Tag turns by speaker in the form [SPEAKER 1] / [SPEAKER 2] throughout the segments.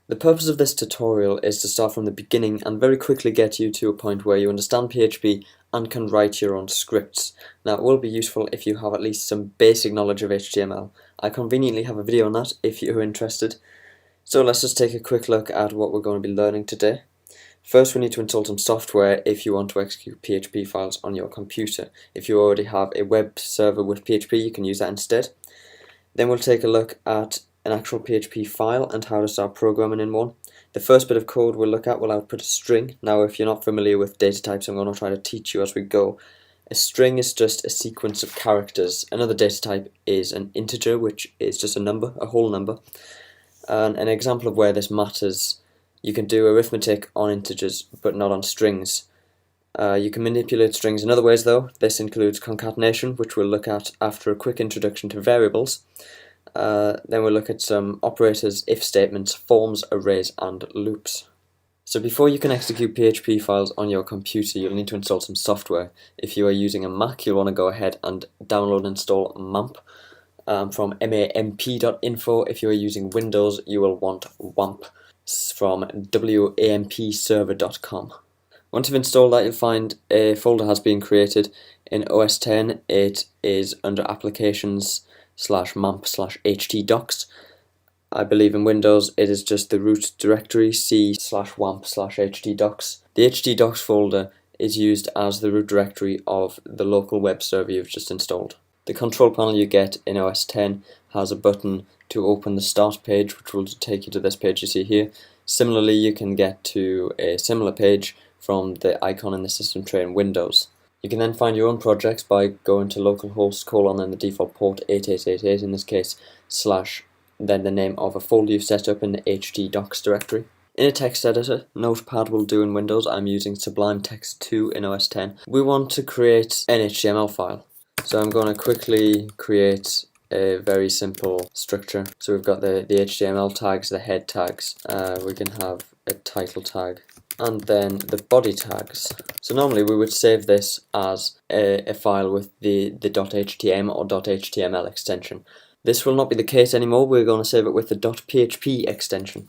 [SPEAKER 1] The purpose of this tutorial is to start from the beginning and very quickly get you to a point where you understand PHP and can write your own scripts. Now, it will be useful if you have at least some basic knowledge of HTML. I conveniently have a video on that if you're interested. So let's just take a quick look at what we're going to be learning today. First, we need to install some software if you want to execute PHP files on your computer. If you already have a web server with PHP, you can use that instead. Then we'll take a look at an actual PHP file and how to start programming in one. The first bit of code we'll look at will output a string. Now, if you're not familiar with data types, I'm going to try to teach you as we go. A string is just a sequence of characters. Another data type is an integer, which is just a number, a whole number. And an example of where this matters: you can do arithmetic on integers, but not on strings. You can manipulate strings in other ways though. This includes concatenation, which we'll look at after a quick introduction to variables. Then we'll look at some operators, if statements, forms, arrays, and loops. So before you can execute PHP files on your computer, you'll need to install some software. If you are using a Mac, you'll want to go ahead and download and install MAMP from mamp.info. If you are using Windows, you will want WAMP from wampserver.com. Once you've installed that, you'll find a folder has been created. In OS X, it is under applications/mamp/htdocs. I believe in Windows it is just the root directory c/wamp/htdocs. The htdocs folder is used as the root directory of the local web server you've just installed. The control panel you get in OS X has a button to open the start page, which will take you to this page you see here. Similarly, you can get to a similar page from the icon in the system tray in Windows. You can then find your own projects by going to localhost : and the default port 8888, in this case, / then the name of a folder you've set up in the htdocs directory. In a text editor, Notepad will do in Windows. I'm using Sublime Text 2 in OS X. We want to create an HTML file. So I'm going to quickly create a very simple structure. So we've got the HTML tags, the head tags. We can have a title tag, and then the body tags. So normally we would save this as a file with the .htm or .html extension. This will not be the case anymore. We're going to save it with the .php extension.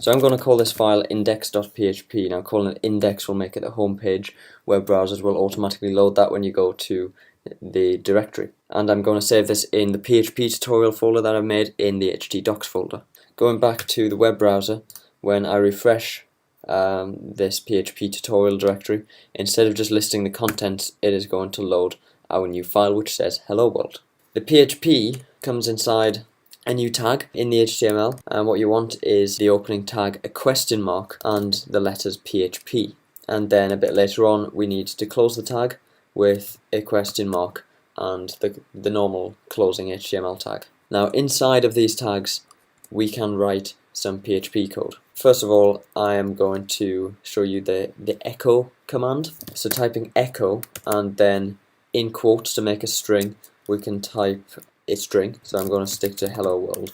[SPEAKER 1] So I'm going to call this file index.php. Now, calling it index will make it the home page. Web browsers will automatically load that when you go to the directory. And I'm going to save this in the PHP tutorial folder that I've made in the htdocs folder. Going back to the web browser, when I refresh this PHP tutorial directory, instead of just listing the contents, it is going to load our new file which says hello world. The PHP comes inside a new tag in the HTML, and what you want is the opening tag, a question mark, and the letters PHP. And then a bit later on we need to close the tag with a question mark and the normal closing HTML tag. Now, inside of these tags we can write some PHP code. First of all, I am going to show you the echo command. So typing echo and then in quotes to make a string, we can type a string. So I'm going to stick to hello world.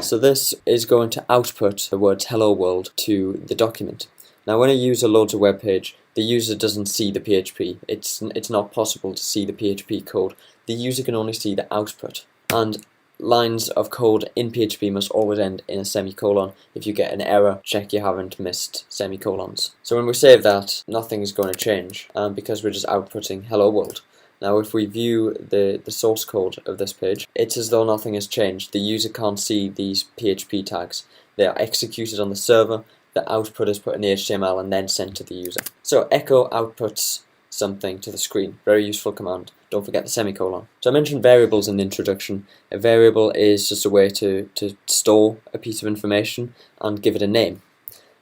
[SPEAKER 1] So this is going to output the words hello world to the document. Now, when a user loads a web page, the user doesn't see the PHP. It's not possible to see the PHP code. The user can only see the output. And lines of code in PHP must always end in a semicolon. If you get an error, check you haven't missed semicolons. So when we save that, nothing is going to change because we're just outputting hello world. Now, if we view the source code of this page, it's as though nothing has changed. The user can't see these PHP tags. They are executed on the server. The output is put in the HTML and then sent to the user. So echo outputs something to the screen. Very useful command. Don't forget the semicolon. So I mentioned variables in the introduction. A variable is just a way to store a piece of information and give it a name.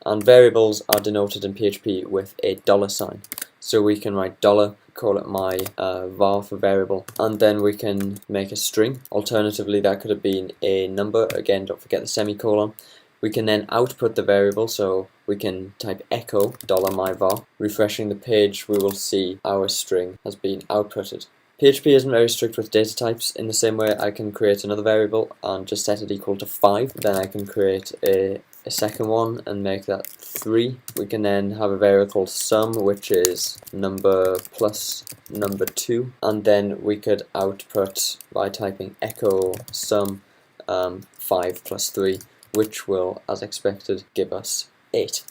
[SPEAKER 1] And variables are denoted in PHP with a $sign. So we can write $, call it my var for variable, and then we can make a string. Alternatively, that could have been a number. Again, don't forget the semicolon. We can then output the variable, so we can type echo $myvar. Refreshing the page, we will see our string has been outputted. PHP isn't very strict with data types. In the same way, I can create another variable and just set it equal to 5. Then I can create a second one and make that 3. We can then have a variable called sum, which is number plus number 2. And then we could output by typing echo sum 5 plus 3. which will, as expected, give us 8.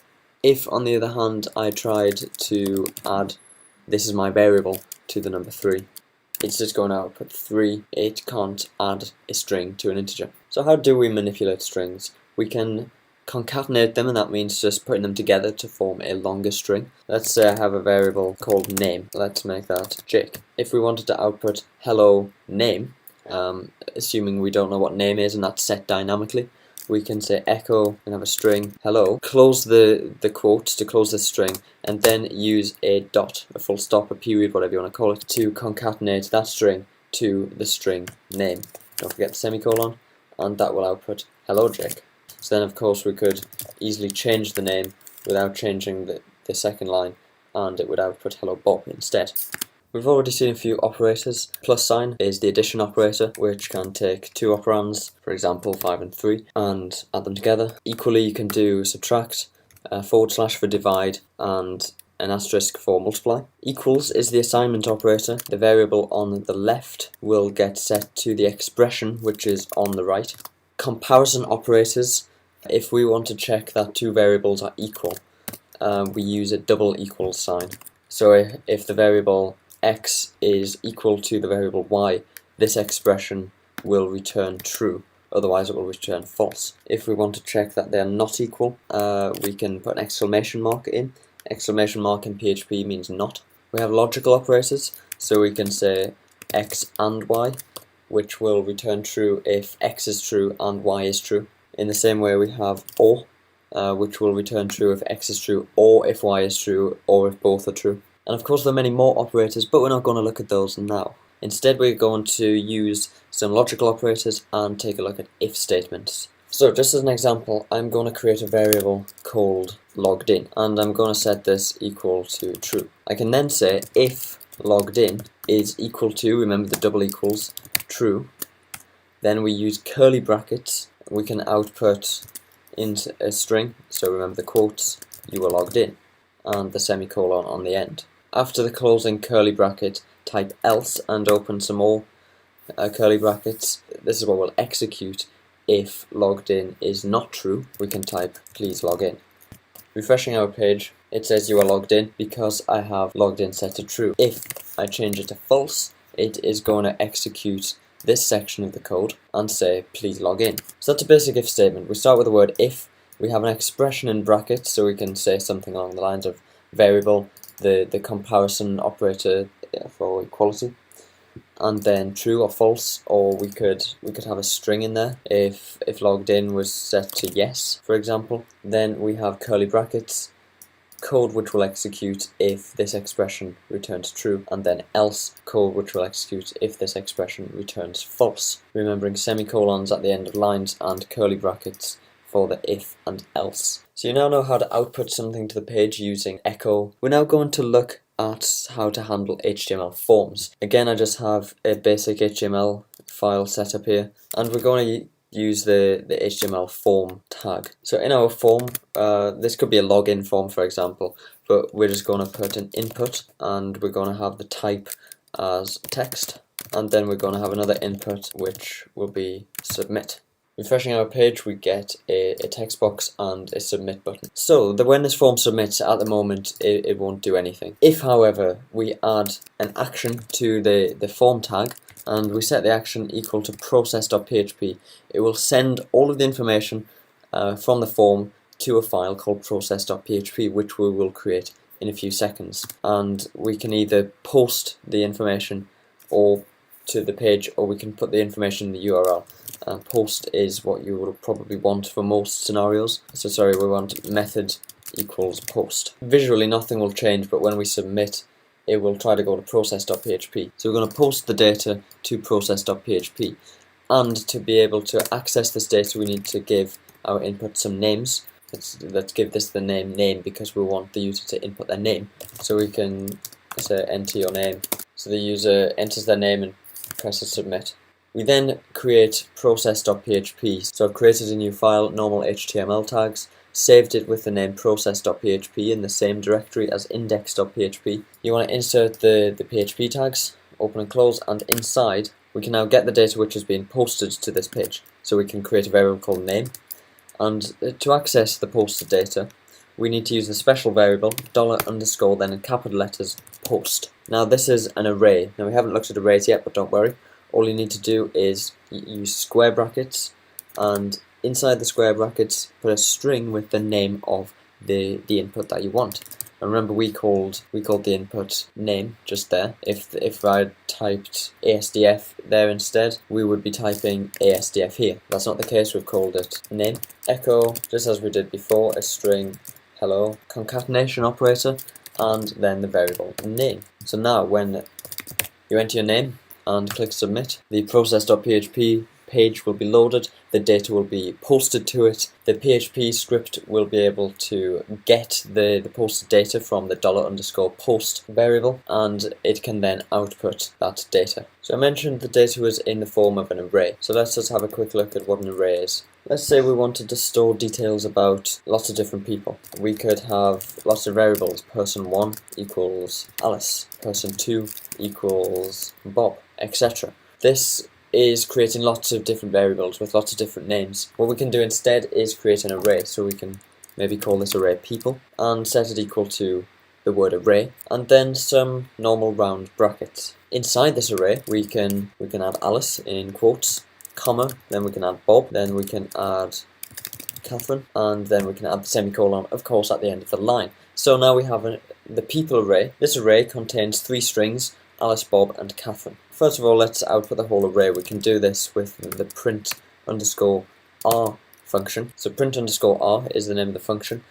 [SPEAKER 1] If, on the other hand, I tried to add "this is my variable" to the number 3, it's just going to output 3. It can't add a string to an integer. So how do we manipulate strings? We can concatenate them, and that means just putting them together to form a longer string. Let's say I have a variable called name. Let's make that Jake. If we wanted to output hello name, assuming we don't know what name is and that's set dynamically, we can say echo and have a string hello, close the quotes to close the string, and then use a dot, a full stop, a period, whatever you want to call it, to concatenate that string to the string name. Don't forget the semicolon, and that will output hello Jake. So then of course we could easily change the name without changing the second line, and it would output hello Bob instead. We've already seen a few operators. Plus sign is the addition operator, which can take 2 operands, for example 5 and 3, and add them together. Equally you can do subtract, / for divide, and an asterisk for multiply. Equals is the assignment operator. The variable on the left will get set to the expression which is on the right. Comparison operators, if we want to check that 2 variables are equal, we use a double equal sign. So if the variable x is equal to the variable y, this expression will return true, otherwise it will return false. If we want to check that they are not equal, we can put an exclamation mark in. Exclamation mark in PHP means not. We have logical operators, so we can say x and y, which will return true if x is true and y is true. In the same way we have or, which will return true if x is true, or if y is true, or if both are true. And of course there are many more operators, but we're not going to look at those now. Instead we're going to use some logical operators and take a look at if statements. So just as an example, I'm going to create a variable called logged in, and I'm going to set this equal to true. I can then say if logged in is equal to, remember the double equals, true, then we use curly brackets. We can output into a string, so remember the quotes, you are logged in, and the semicolon on the end. After the closing curly bracket, type else and open some more curly brackets. This is what will execute if logged in is not true. We can type please log in. Refreshing our page, it says you are logged in because I have logged in set to true. If I change it to false, it is going to execute this section of the code and say please log in. So that's a basic if statement. We start with the word if. We have an expression in brackets, so we can say something along the lines of variable, the comparison operator for equality, and then true or false, or we could have a string in there. If logged in was set to yes, for example, then we have curly brackets, code which will execute if this expression returns true, and then else, code which will execute if this expression returns false. Remembering semicolons at the end of lines and curly brackets for the if and else. So you now know how to output something to the page using echo. We're now going to look at how to handle HTML forms. Again, I just have a basic HTML file set up here, and we're going to use the HTML form tag. So in our form, this could be a login form for example, but we're just going to put an input, and we're going to have the type as text, and then we're going to have another input which will be submit. Refreshing our page, we get a text box and a submit button. So when this form submits, at the moment it won't do anything. If however we add an action to the form tag and we set the action equal to process.php, it will send all of the information from the form to a file called process.php, which we will create in a few seconds. And we can either post the information or to the page, or we can put the information in the URL. Post is what you will probably want for most scenarios. So sorry, we want method equals post. Visually nothing will change, but when we submit, it will try to go to process.php. So we're going to post the data to process.php, and to be able to access this data we need to give our input some names. Let's give this the name because we want the user to input their name. So we can say enter your name. So the user enters their name and presses submit. We then create process.php. So I've created a new file, normal HTML tags, saved it with the name process.php in the same directory as index.php. You want to insert the PHP tags, open and close, and inside we can now get the data which has been posted to this page. So we can create a variable called name, And to access the posted data, we need to use the special variable $_ then in capital letters post. Now this is an array. Now we haven't looked at arrays yet, but don't worry. All you need to do is use square brackets, and inside the square brackets put a string with the name of the input that you want. And remember, we called the input name just there. If I typed ASDF there instead, we would be typing ASDF here. That's not the case. We've called it name. Echo, just as we did before, a string hello, concatenation operator, and then the variable name. So now when you enter your name and click submit, the process.php page will be loaded, the data will be posted to it, the PHP script will be able to get the posted data from the $_ post variable, and it can then output that data. So I mentioned the data was in the form of an array, so let's just have a quick look at what an array is. Let's say we wanted to store details about lots of different people. We could have lots of variables. Person 1 equals Alice, person 2 equals Bob, etc. This is creating lots of different variables with lots of different names. What we can do instead is create an array, so we can maybe call this array people and set it equal to the word array and then some normal round brackets. Inside this array we can add Alice in quotes, comma, then we can add Bob, then we can add Catherine, and then we can add the semicolon, of course, at the end of the line. So now we have the people array. This array contains 3 strings, Alice, Bob, and Catherine. First of all, let's output the whole array. We can do this with the print_r function. So print_r is the name of the function.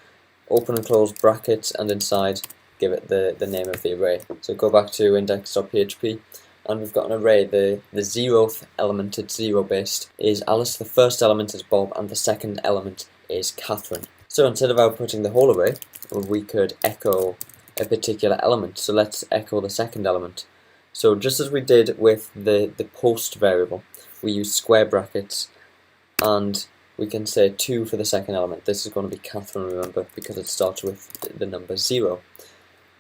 [SPEAKER 1] Open and close brackets, and inside give it the name of the array. So go back to index.php, and we've got an array. The 0th element, it's 0 based, is Alice, the first element is Bob, and the second element is Catherine. So instead of outputting the whole array, we could echo a particular element. So let's echo the second element. So just as we did with the post variable, we use square brackets, and we can say 2 for the second element. This is going to be Catherine, remember, because it starts with the number 0.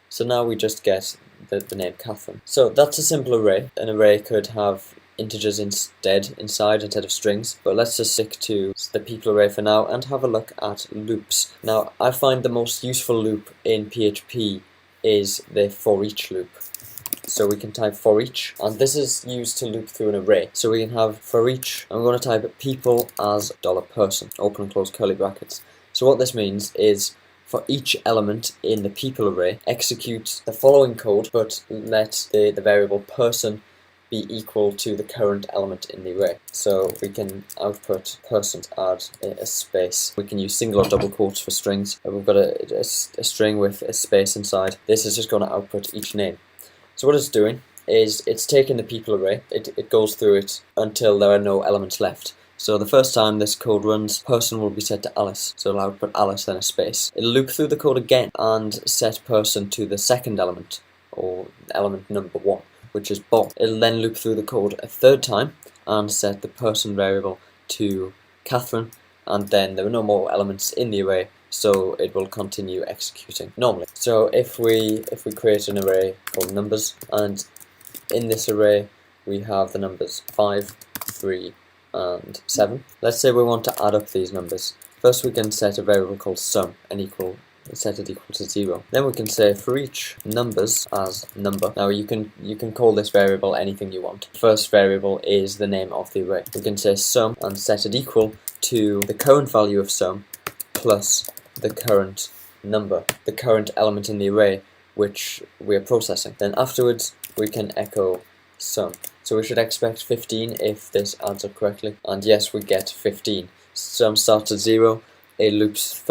[SPEAKER 1] So now we just get the name Catherine. So that's a simple array. An array could have integers inside of strings, but let's just stick to the people array for now and have a look at loops. Now I find the most useful loop in PHP is the for each loop. So we can type for each, and this is used to loop through an array. So we can have for each, I'm going to type people as $person, open and close curly brackets. So what this means is for each element in the people array, execute the following code, but let the variable person be equal to the current element in the array. So we can output person, add a space. We can use single or double quotes for strings. We've got a string with a space inside. This is just going to output each name. So what it's doing is it's taking the people array, it goes through it until there are no elements left. So the first time this code runs, person will be set to Alice, so it'll output Alice then a space. It'll loop through the code again and set person to the second element, or element number 1, which is Bob. It'll then loop through the code a third time and set the person variable to Catherine, and then there are no more elements in the array, so it will continue executing normally. So if we create an array called numbers, and in this array we have the numbers 5, 3, and 7. Let's say we want to add up these numbers. First we can set a variable called sum and set it equal to 0. Then we can say for each numbers as number. Now you can call this variable anything you want. First variable is the name of the array. We can say sum and set it equal to the current value of sum plus the current number, the current element in the array which we are processing. Then afterwards we can echo sum. So we should expect 15 if this adds up correctly, and yes, we get 15. Sum starts at 0, it loops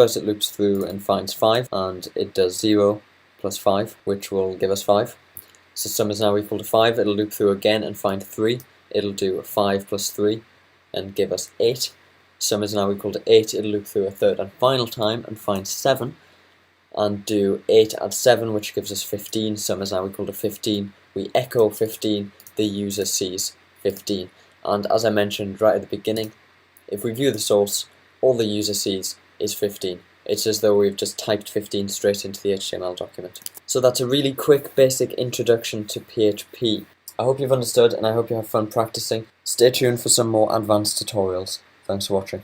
[SPEAKER 1] through and finds 5, and it does 0 plus 5, which will give us 5. So sum is now equal to 5, it'll loop through again and find 3, it'll do 5 plus 3 and give us 8. Sum is now equal to 8, it'll loop through a third and final time and find 7, and do 8 add 7, which gives us 15. Sum is now equal to 15, we echo 15, the user sees 15, and as I mentioned right at the beginning, if we view the source, all the user sees is 15. It's as though we've just typed 15 straight into the HTML document. So that's a really quick basic introduction to PHP. I hope you've understood, and I hope you have fun practicing. Stay tuned for some more advanced tutorials. Thanks for watching.